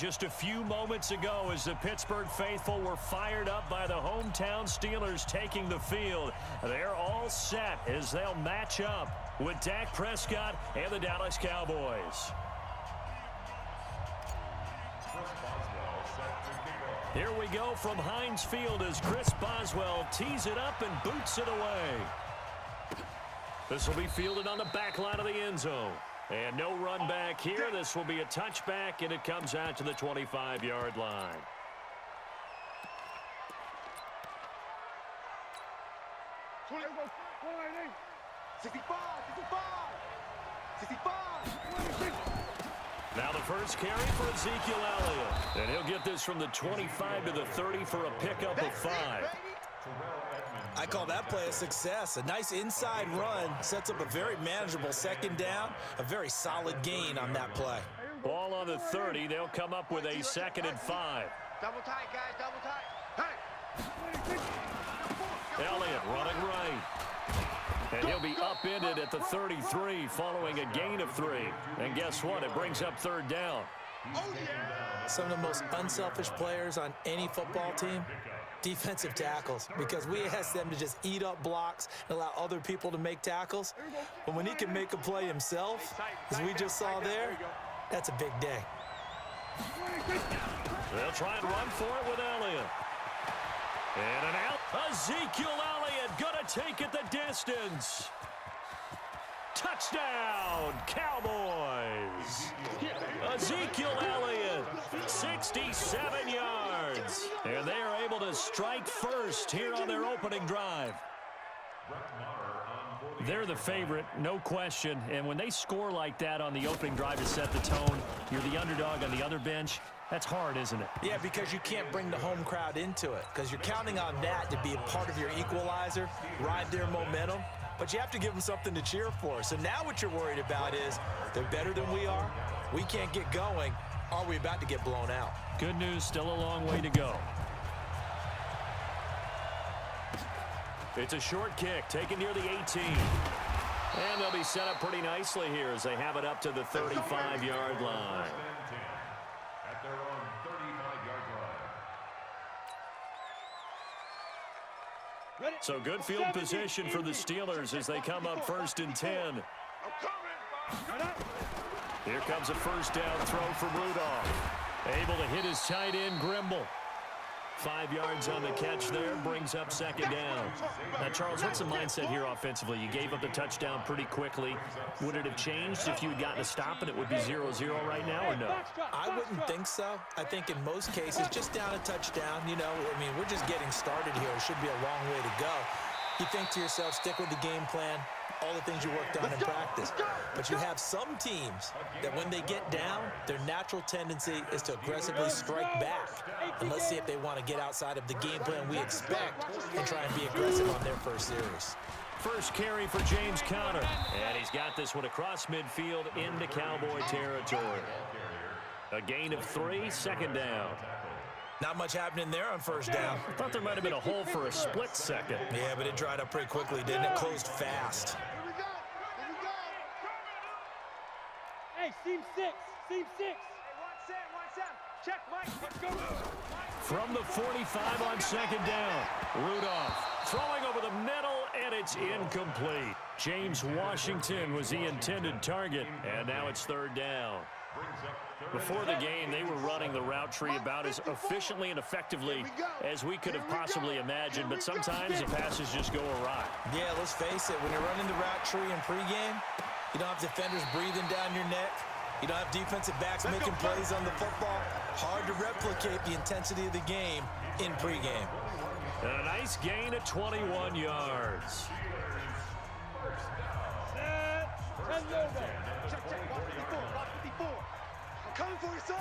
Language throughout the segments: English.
just a few moments ago as the Pittsburgh faithful were fired up by the hometown Steelers taking the field. They're all set as they'll match up with Dak Prescott and the Dallas Cowboys. Here we go from Heinz Field as Chris Boswell tees it up and boots it away. This will be fielded on the back line of the end zone. And no run back here. This will be a touchback, and it comes out to the 25-yard line. Now the first carry for Ezekiel Elliott. And he'll get this from the 25 to the 30 for a pickup of 5. I call that play a success. A nice inside run sets up a very manageable second down. A very solid gain on that play. Ball on the 30. They'll come up with a 2nd and 5. Double tight, guys. Double tight. Hey! Elliott running right. And he'll be upended at the 33 following a gain of 3. And guess what? It brings up 3rd down. Some of the most unselfish players on any football team, defensive tackles, because we ask them to just eat up blocks and allow other people to make tackles. But when he can make a play himself, as we just saw there, that's a big day. They'll try and run for it with Elliott. And an out. Ezekiel Elliott going to take it the distance. Touchdown, Cowboys. Ezekiel Elliott, 67 yards. And they are able to strike first here on their opening drive. They're the favorite, no question. And when they score like that on the opening drive to set the tone, you're the underdog on the other bench. That's hard, isn't it? Yeah, because you can't bring the home crowd into it, because you're counting on that to be a part of your equalizer, ride their momentum. But you have to give them something to cheer for. So now what you're worried about is they're better than we are. We can't get going. Are we about to get blown out? Good news, still a long way to go. It's a short kick taken near the 18. And they'll be set up pretty nicely here as they have it up to the 35-yard line. At their own 35-yard line. So good field position for the Steelers as they come up 1st and 10. Here comes a first down throw from Rudolph. Able to hit his tight end, Grimble. 5 yards on the catch there, brings up 2nd down. Now, Charles, what's the mindset here offensively? You gave up the touchdown pretty quickly. Would it have changed if you had gotten a stop and it would be 0-0 right now, or no? I wouldn't think so. I think in most cases, just down a touchdown, you know, I mean, we're just getting started here. It should be a long way to go. You think to yourself, stick with the game plan, all the things you worked on in practice. But you have some teams that when they get down, their natural tendency is to aggressively strike back. And let's see if they want to get outside of the game plan we expect and try and be aggressive on their first series. First carry for James Conner. And he's got this one across midfield into Cowboy territory. A gain of 3, 2nd down. Not much happening there on first down. I thought there might have been a hole for a split second. Yeah, but it dried up pretty quickly, didn't it? Closed fast. Hey, seam 6. Seam 6. Hey, 1 7. Check, Mike. Let's go. From the 45 on 2nd down. Rudolph throwing over the middle, and it's incomplete. James Washington was the intended target, and now it's 3rd down. Before the game, they were running the route tree about as efficiently and effectively as we could have possibly imagined, but sometimes the passes just go awry. Yeah, let's face it, when you're running the route tree in pregame, you don't have defenders breathing down your neck. You don't have defensive backs making plays on the football. Hard to replicate the intensity of the game in pregame. And a nice gain of 21 yards. Coming for you, son.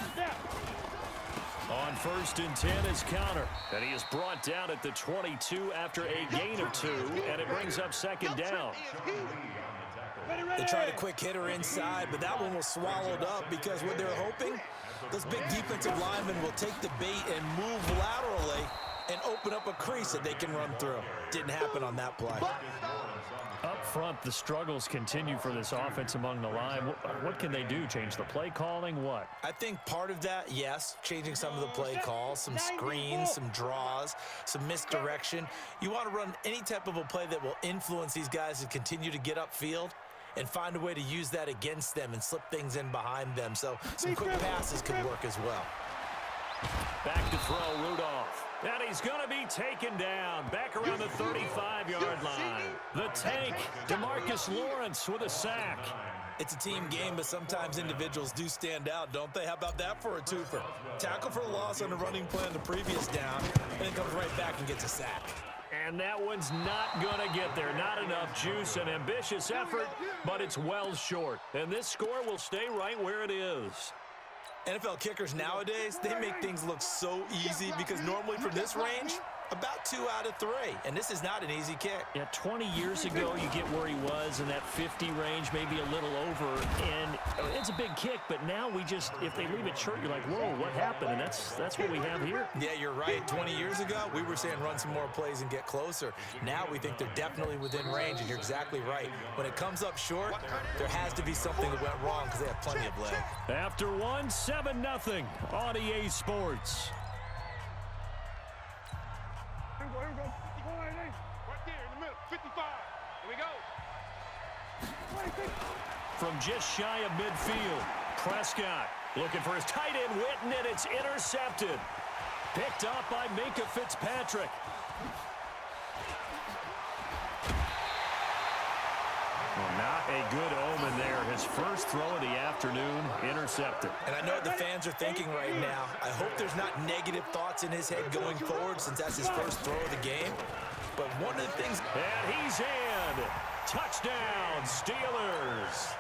On 1st and 10 is Conner, and he is brought down at the 22 after a gain of 2, and it brings up 2nd down. They tried a quick hitter inside, but that one was swallowed up because what they're hoping, those big defensive linemen will take the bait and move laterally and open up a crease that they can run through. Didn't happen on that play. Up front, the struggles continue for this offense among the line. What can they do? Change the play calling? What? I think part of that, yes, changing some of the play calls, some screens, some draws, some misdirection. You want to run any type of a play that will influence these guys to continue to get upfield and find a way to use that against them and slip things in behind them. So some quick passes could work as well. Back to throw, Rudolph. And he's going to be taken down. Back around the 35-yard line. The tank, DeMarcus Lawrence with a sack. It's a team game, but sometimes individuals do stand out, don't they? How about that for a twofer? Tackle for a loss on the running play on the previous down, and it comes right back and gets a sack. And that one's not going to get there. Not enough juice. An ambitious effort, but it's well short. And this score will stay right where it is. NFL kickers nowadays, they make things look so easy because normally from this range, about 2 out of 3. And this is not an easy kick. Yeah, 20 years ago, you get where he was in that 50 range, maybe a little over. And it's a big kick, but now we just, if they leave it short, you're like, whoa, what happened? And that's what we have here. Yeah, you're right. 20 years ago, we were saying run some more plays and get closer. Now we think they're definitely within range, and you're exactly right. When it comes up short, there has to be something that went wrong because they have plenty of leg. After one, 7-0 on EA Sports. Here we go. Right there in the middle. 55. Here we go. From just shy of midfield, Prescott looking for his tight end, Witten, and it's intercepted. Picked up by Minkah Fitzpatrick. Well, not a good omen there. His first throw of the afternoon, intercepted. And I know what the fans are thinking right now. I hope there's not negative thoughts in his head going forward since that's his first throw of the game. But one of the things... And he's in. Touchdown, Steelers.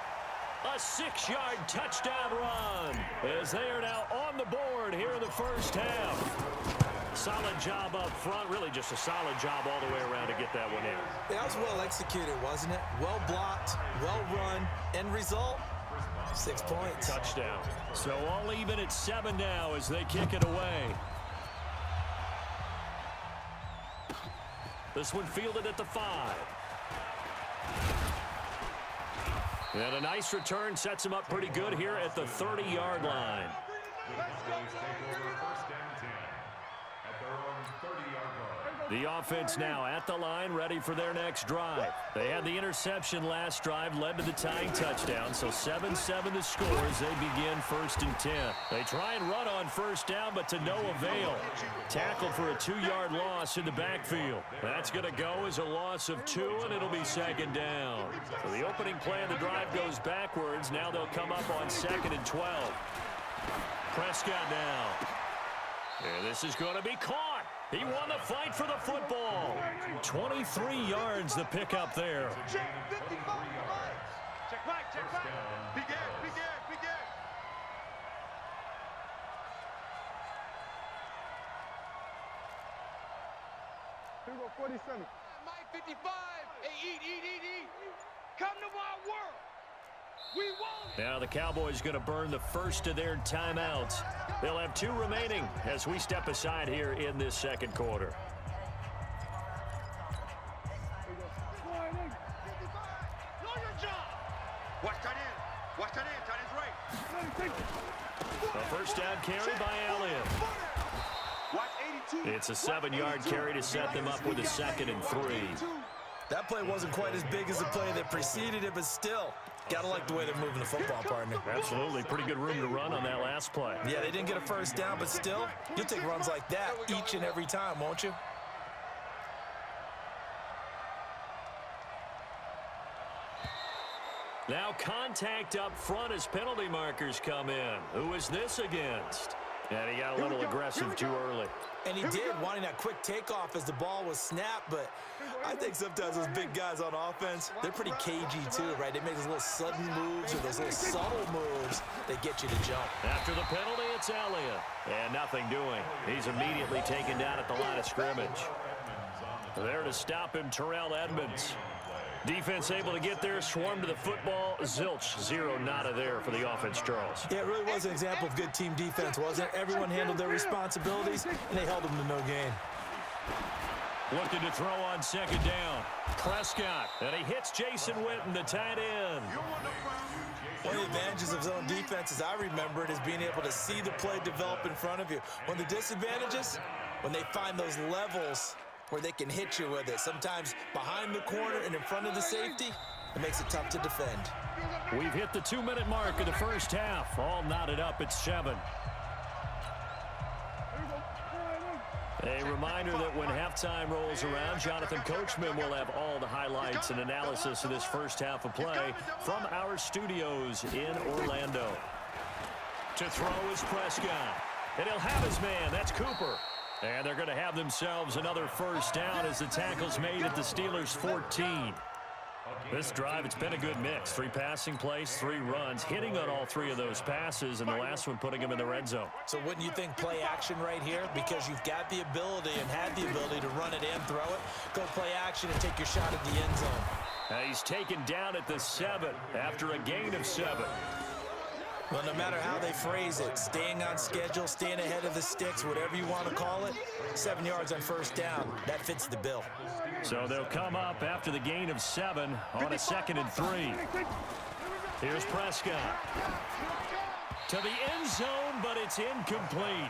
A 6-yard touchdown run as they are now on the board here in the first half. Solid job up front, really just a solid job all the way around to get that one in. That was well executed, wasn't it? Well blocked, well run, end result, 6 points. Touchdown. So all even at 7 now as they kick it away. This one fielded at the 5. And a nice return sets him up pretty good here at the 30-yard line. The offense now at the line, ready for their next drive. They had the interception last drive, led to the tying touchdown, so 7-7 the score as they begin 1st and 10. They try and run on first down, but to no avail. Tackled for a 2-yard loss in the backfield. That's going to go as a loss of 2, and it'll be 2nd down. So the opening play of the drive goes backwards. Now they'll come up on 2nd and 12. Prescott now. And this is going to be caught. He won the fight for the football. 23 yards the pickup there. Check 55. Check Mike. Check Mike. Big air. Big air. Big air. Here we go. 47. Mike 55. Hey, eat. Come to my world. We won. Now the Cowboys going to burn the first of their timeouts. They'll have 2 remaining as we step aside here in this second quarter. Know your job. Watch that in. Watch that in. That is right. A first down carry by Elliott. Watch 82. It's a 7-yard carry to set them up with a 2nd and 3. That play wasn't quite as big as the play that preceded it, but still, gotta like the way they're moving the football, partner. Absolutely. Pretty good room to run on that last play. Yeah, they didn't get a first down, but still, you'll take runs like that each and every time, won't you? Now contact up front as penalty markers come in. Who is this against? And he got a little aggressive too early. And he did, wanting that quick takeoff as the ball was snapped, but I think sometimes those big guys on offense, they're pretty cagey too, right? They make those little sudden moves or those little subtle moves that get you to jump. After the penalty, it's Elliott. And nothing doing. He's immediately taken down at the line of scrimmage. There to stop him, Terrell Edmonds. Defense able to get there, swarm to the football. Zilch, 0 nada there for the offense, Charles. Yeah, it really was an example of good team defense, wasn't it? Everyone handled their responsibilities, and they held them to no gain. Looking to throw on second down. Prescott, and he hits Jason Witten, the tight end. One of the advantages of zone defense, as I remember it, is being able to see the play develop in front of you. One of the disadvantages, when they find those levels where they can hit you with it. Sometimes behind the corner and in front of the safety, it makes it tough to defend. We've hit the 2-minute mark of the first half. All knotted up at 7. A reminder that when halftime rolls around, Jonathan Coachman will have all the highlights and analysis of this first half of play from our studios in Orlando. To throw is Prescott. And he'll have his man. That's Cooper. And they're going to have themselves another first down as the tackle's made at the Steelers' 14. This drive, it's been a good mix. 3 passing plays, 3 runs, hitting on all 3 of those passes, and the last one putting them in the red zone. So wouldn't you think play action right here? Because you've got the ability and had the ability to run it and throw it. Go play action and take your shot at the end zone. He's taken down at the 7 after a gain of 7. Well, no matter how they phrase it, staying on schedule, staying ahead of the sticks, whatever you want to call it, 7 yards on first down, that fits the bill. So they'll come up after the gain of 7 on a 2nd and 3. Here's Prescott. To the end zone, but it's incomplete.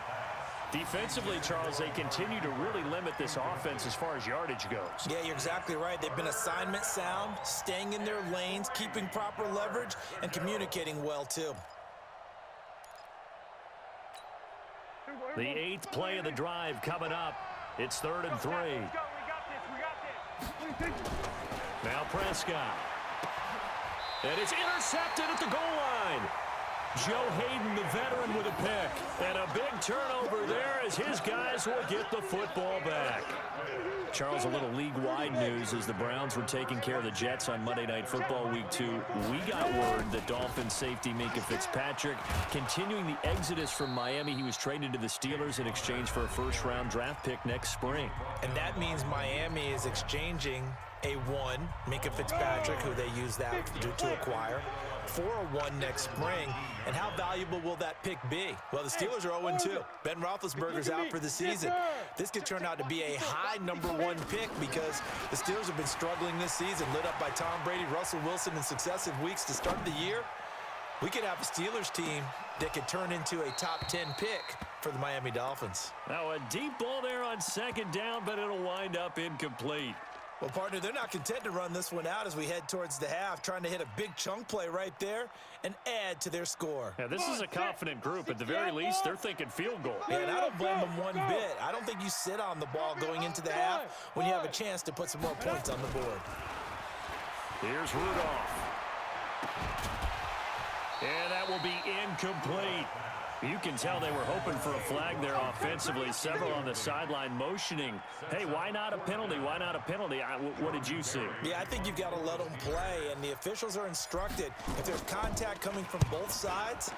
Defensively, Charles, they continue to really limit this offense as far as yardage goes. Yeah, you're exactly right. They've been assignment sound, staying in their lanes, keeping proper leverage, and communicating well, too. The 8th play of the drive coming up. It's 3rd and 3. Now Prescott. And it's intercepted at the goal line. Joe Hayden, the veteran, with a pick. And a big turnover there as his guys will get the football back. Charles, a little league-wide news as the Browns were taking care of the Jets on Monday Night Football Week 2. We got word that Dolphins safety Minkah Fitzpatrick continuing the exodus from Miami. He was traded to the Steelers in exchange for a first-round draft pick next spring. And that means Miami is exchanging a 1, Minkah Fitzpatrick, who they used that to acquire, for a 1 next spring. And how valuable will that pick be? Well, the Steelers are 0-2. Ben Roethlisberger's out for the season. This could turn out to be a high #1 pick because the Steelers have been struggling this season, lit up by Tom Brady, Russell Wilson in successive weeks to start the year. We could have a Steelers team that could turn into a top 10 pick for the Miami Dolphins. Now a deep ball there on 2nd down, but it'll wind up incomplete. Well, partner, they're not content to run this one out as we head towards the half, trying to hit a big chunk play right there and add to their score. Yeah, this is a confident group. At the very least, they're thinking field goal. Yeah, and I don't blame them one bit. I don't think you sit on the ball going into the half when you have a chance to put some more points on the board. Here's Rudolph. And that will be incomplete. You can tell they were hoping for a flag there offensively. Several on the sideline motioning. Hey, why not a penalty? Why not a penalty? What did you see? Yeah, I think you've got to let them play, and the officials are instructed. If there's contact coming from both sides,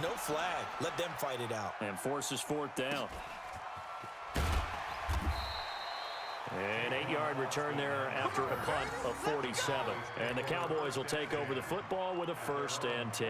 no flag. Let them fight it out. And forces 4th down. An 8-yard return there after a punt of 47. And the Cowboys will take over the football with a 1st and 10.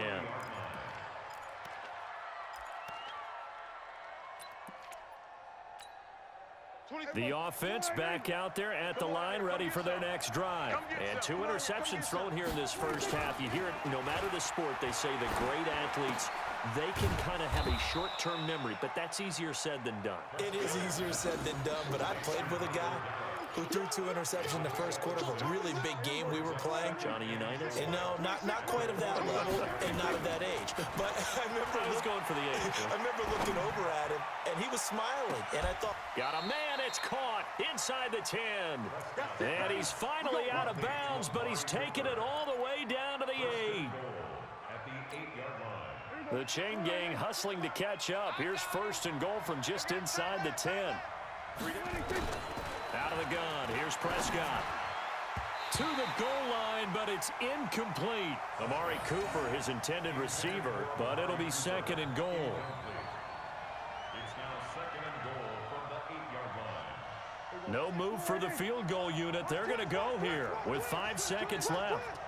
The offense back out there at the line, ready for their next drive. And 2 interceptions thrown here in this first half. You hear it, no matter the sport, they say the great athletes, they can kind of have a short-term memory, but that's easier said than done. It is easier said than done, but I played with a guy who threw 2 interceptions in the first quarter of a really big game we were playing. Johnny Unitas? And no, not quite of that level and not of that age. But I was going for the age. I remember looking over at him, and he was smiling. And I thought, got a man, it's caught inside the 10. And he's finally out of bounds, but he's taken it all the way down to the 8. The chain gang hustling to catch up. Here's 1st and goal from just inside the 10. Out of the gun, here's Prescott. To the goal line, but it's incomplete. Amari Cooper, his intended receiver, but it'll be 2nd and goal. It's now 2nd and goal from the 8-yard line. No move for the field goal unit. They're going to go here with 5 seconds left.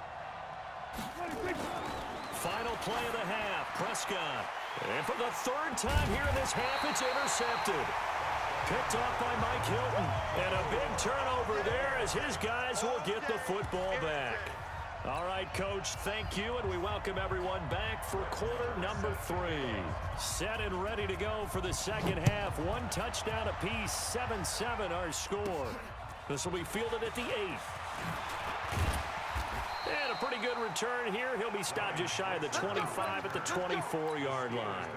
Final play of the half, Prescott. And for the 3rd time here in this half, it's intercepted. Picked off by Mike Hilton. And a big turnover there as his guys will get the football back. All right, Coach, thank you, and we welcome everyone back for quarter number 3. Set and ready to go for the second half. 1 touchdown apiece, 7-7 our score. This will be fielded at the 8th. And a pretty good return here. He'll be stopped just shy of the 25 at the 24-yard line.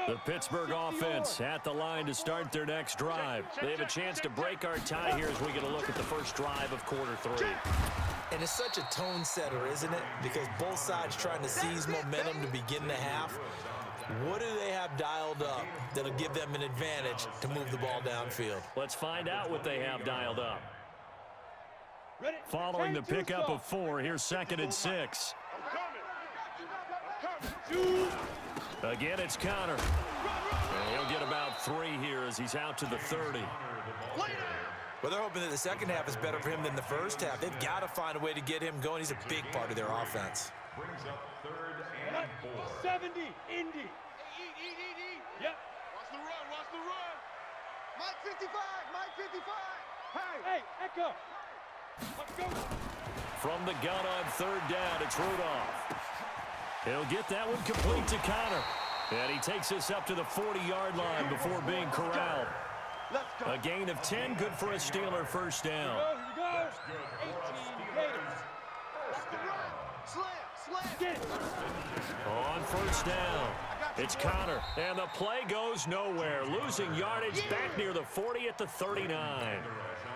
The Pittsburgh offense at the line to start their next drive. They have a chance to break our tie here as we get a look at the first drive of quarter 3. And it's such a tone setter, isn't it? Because both sides trying to seize momentum to begin the half. What do they have dialed up that'll give them an advantage to move the ball downfield? Let's find out what they have dialed up. Following the pickup of 4, here's 2nd and 6. Again, it's Connor. And he'll get about 3 here as he's out to the 30. Well, they're hoping that the second half is better for him than the first half. They've got to find a way to get him going. He's a big part of their offense. Brings up 3rd and 4. 70, Indy. Eat. Yep. Watch the run. Mike 55. Hey, Echo. Let's go. From the gun on 3rd down, it's Rudolph. He'll get that one complete to Connor. And he takes us up to the 40-yard line before being corralled. A gain of 10, good for a Steeler first down. Here we go. 18 Gators. Slam. Get it. On first down, it's Connor. And the play goes nowhere. Losing yardage back near the 40 at the 39.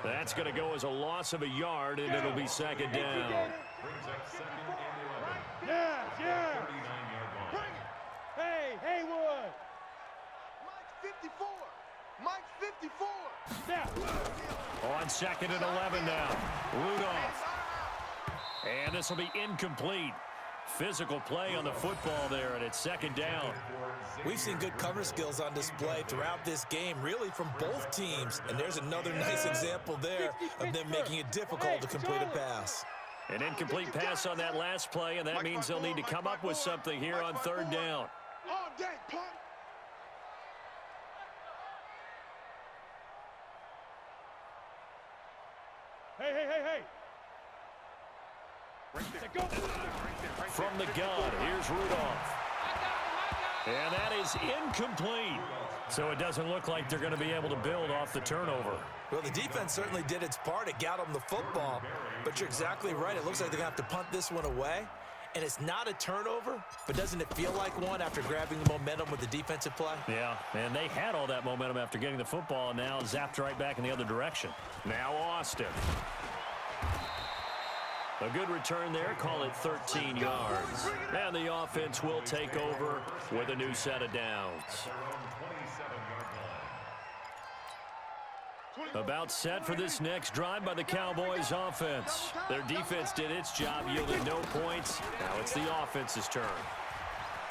That's going to go as a loss of a yard, and it'll be 2nd down. Brings up 2nd and 11. Yeah. 39-yard line. Hey, Haywood. Mike 54. Snap. On 2nd and 11 now, Rudolph. And this will be incomplete. Physical play on the football there, and it's 2nd down. We've seen good cover skills on display throughout this game, really from both teams. And there's another nice example there of them making it difficult to complete a pass. An incomplete pass on that last play, and that means they'll need to come up with something here on 3rd down. All day, punt. Hey. Go. From the gun, here's Rudolph. And that is incomplete. So it doesn't look like they're going to be able to build off the turnover. Well, the defense certainly did its part. It got them the football. But you're exactly right. It looks like they're going to have to punt this one away. And it's not a turnover, but doesn't it feel like one after grabbing the momentum with the defensive play? Yeah, and they had all that momentum after getting the football, and now zapped right back in the other direction. Now Austin. A good return there, call it 13 yards. And the offense will take over with a new set of downs. About set for this next drive by the Cowboys offense. Their defense did its job, yielded no points. Now it's the offense's turn.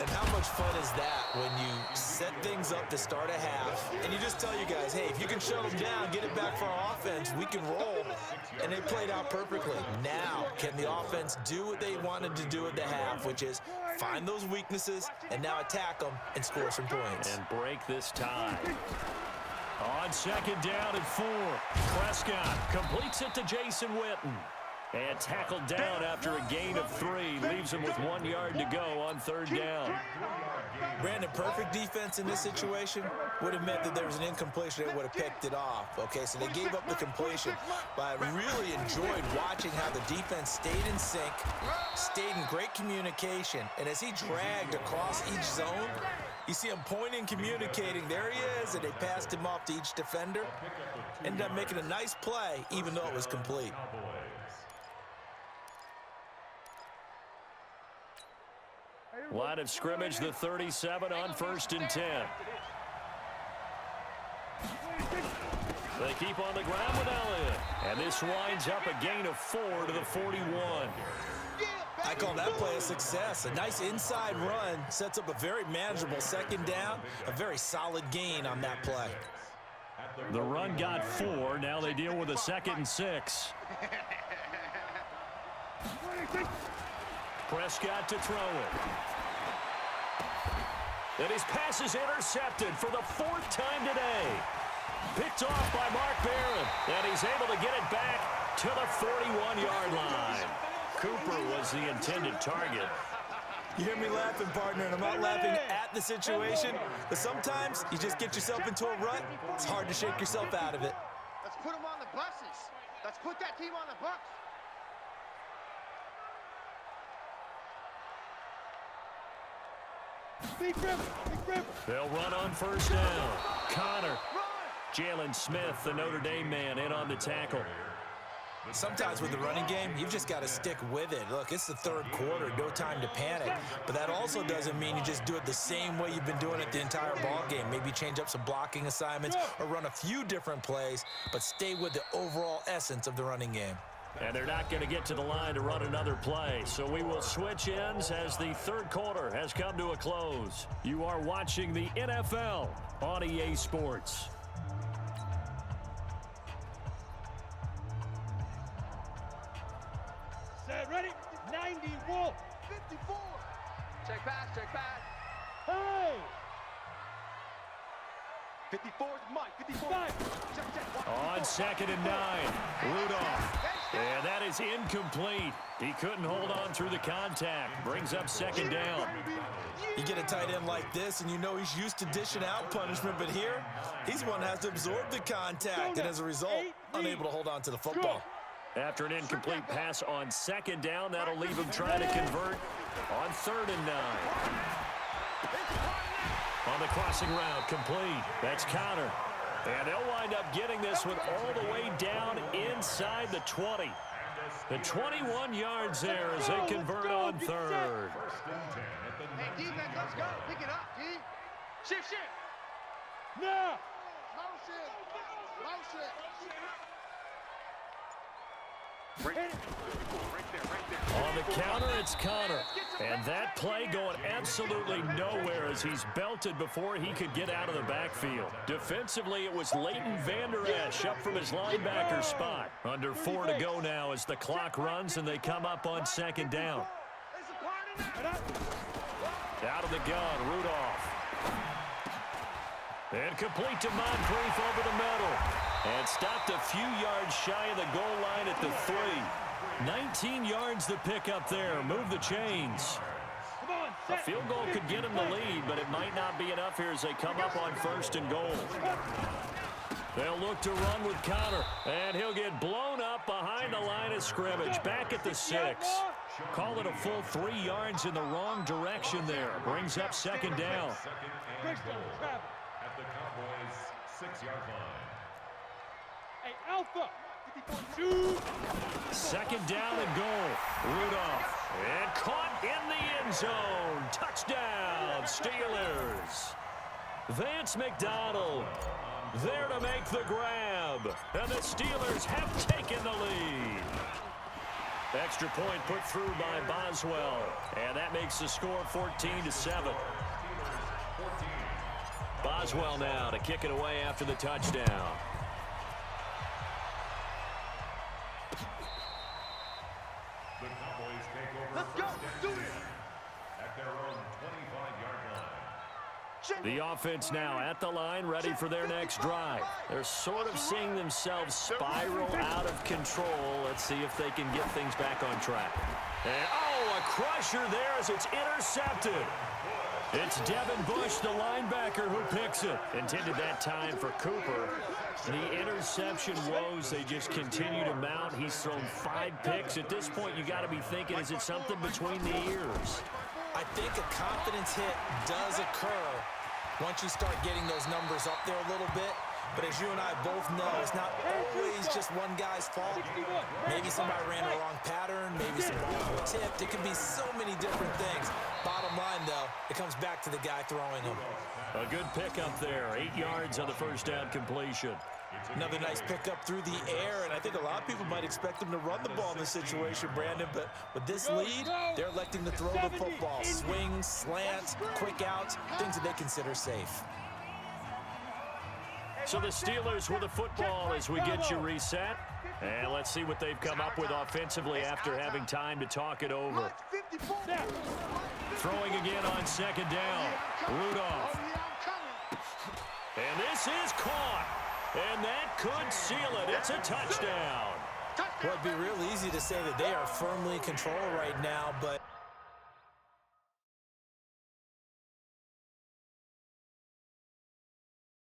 And how much fun is that when you set things up to start a half and you just tell you guys, hey, if you can shut them down, get it back for our offense, we can roll. And they played out perfectly. Now, can the offense do what they wanted to do at the half, which is find those weaknesses and now attack them and score some points. And break this tie. On 2nd down and 4, Prescott completes it to Jason Witten. And tackled down after a gain of 3. Leaves him with 1 yard to go on 3rd down. Brandon, perfect defense in this situation would have meant that there was an incompletion. They would have picked it off. Okay, so they gave up the completion. But I really enjoyed watching how the defense stayed in sync, stayed in great communication. And as he dragged across each zone, you see him pointing, communicating. There he is, and they passed him off to each defender. Ended up making a nice play, even though it was complete. Line of scrimmage, the 37 on 1st and 10. They keep on the ground with Elliott. And this winds up a gain of 4 to the 41. I call that play a success. A nice inside run sets up a very manageable 2nd down. A very solid gain on that play. The run got 4. Now they deal with a 2nd and 6. Prescott to throw it. And his pass is intercepted for the 4th time today. Picked off by Mark Barron. And he's able to get it back to the 41-yard line. Cooper was the intended target. You hear me laughing, partner, and I'm not laughing at the situation, but sometimes you just get yourself into a rut. It's hard to shake yourself out of it. Let's put them on the buses. Let's put that team on the bus. Big rip, big rip. They'll run on first down. Connor. Jalen Smith, the Notre Dame man, in on the tackle. Sometimes with the running game, you've just got to stick with it. Look, it's the 3rd quarter, no time to panic. But that also doesn't mean you just do it the same way you've been doing it the entire ball game. Maybe change up some blocking assignments or run a few different plays, but stay with the overall essence of the running game. And they're not going to get to the line to run another play. So we will switch ends as the 3rd quarter has come to a close. You are watching the NFL on EA Sports. Set, ready? 90, Wolf. 54. Check pass, check pass. Hey! 54 is Mike. 54. Check. On 2nd and 9, Rudolph. And that is incomplete. He couldn't hold on through the contact. Brings up 2nd down. You get a tight end like this, and you know he's used to dishing out punishment, but here, he's one that has to absorb the contact, and as a result, unable to hold on to the football. After an incomplete pass on 2nd down, that'll leave him trying to convert on 3rd and 9. On the crossing route, complete. That's Connor. And they'll wind up getting this one all the way down inside the 20. The 21 yards there as they convert on 3rd. Hey, defense, let's go. Pick it up, D. Shift. Now! Motion. On the counter, it's Connor. And that play going absolutely nowhere as he's belted before he could get out of the backfield. Defensively, it was Leighton Vander Esch up from his linebacker spot. Under 4 to go now as the clock runs and they come up on 2nd down. Out of the gun, Rudolph. And complete to Moncrief over the middle. And stopped a few yards shy of the goal line at the 3. 19 yards the pick up there. Move the chains. A field goal could get him the lead, but it might not be enough here as they come up on 1st and goal. They'll look to run with Connor, and he'll get blown up behind the line of scrimmage. Back at the 6. Call it a full 3 yards in the wrong direction there. Brings up 2nd down. At the Cowboys' 6-yard line. Hey, Alpha. 52. 2nd down and goal. Rudolph. And caught in the end zone. Touchdown, Steelers. Vance McDonald there to make the grab. And the Steelers have taken the lead. Extra point put through by Boswell. And that makes the score 14-7. Boswell now to kick it away after the touchdown. The Cowboys take over. Let's go. Do it. At their own 25-yard line. The offense now at the line, ready for their next drive. They're sort of seeing themselves spiral out of control. Let's see if they can get things back on track. And, a crusher there as it's intercepted. It's Devin Bush, the linebacker, who picks it. Intended that time for Cooper. The interception woes, they just continue to mount. He's thrown 5 picks. At this point, you got to be thinking, is it something between the ears? I think a confidence hit does occur once you start getting those numbers up there a little bit. But as you and I both know, it's not always just one guy's fault. Maybe somebody ran the wrong pattern. Maybe some balls were tipped. It can be so many different things. Bottom line, though, it comes back to the guy throwing them. A good pickup there. 8 yards on the first down completion. Another nice pickup through the air, and I think a lot of people might expect them to run the ball in this situation, Brandon, but with this lead, they're electing to throw the football. Swings, slants, quick outs, things that they consider safe. So the Steelers with the football as we get you reset. And let's see what they've come up with offensively after having time to talk it over. 54. Throwing again on second down. Rudolph. And this is caught. And that could seal it. It's a touchdown. Well, it'd be real easy to say that they are firmly in control right now, but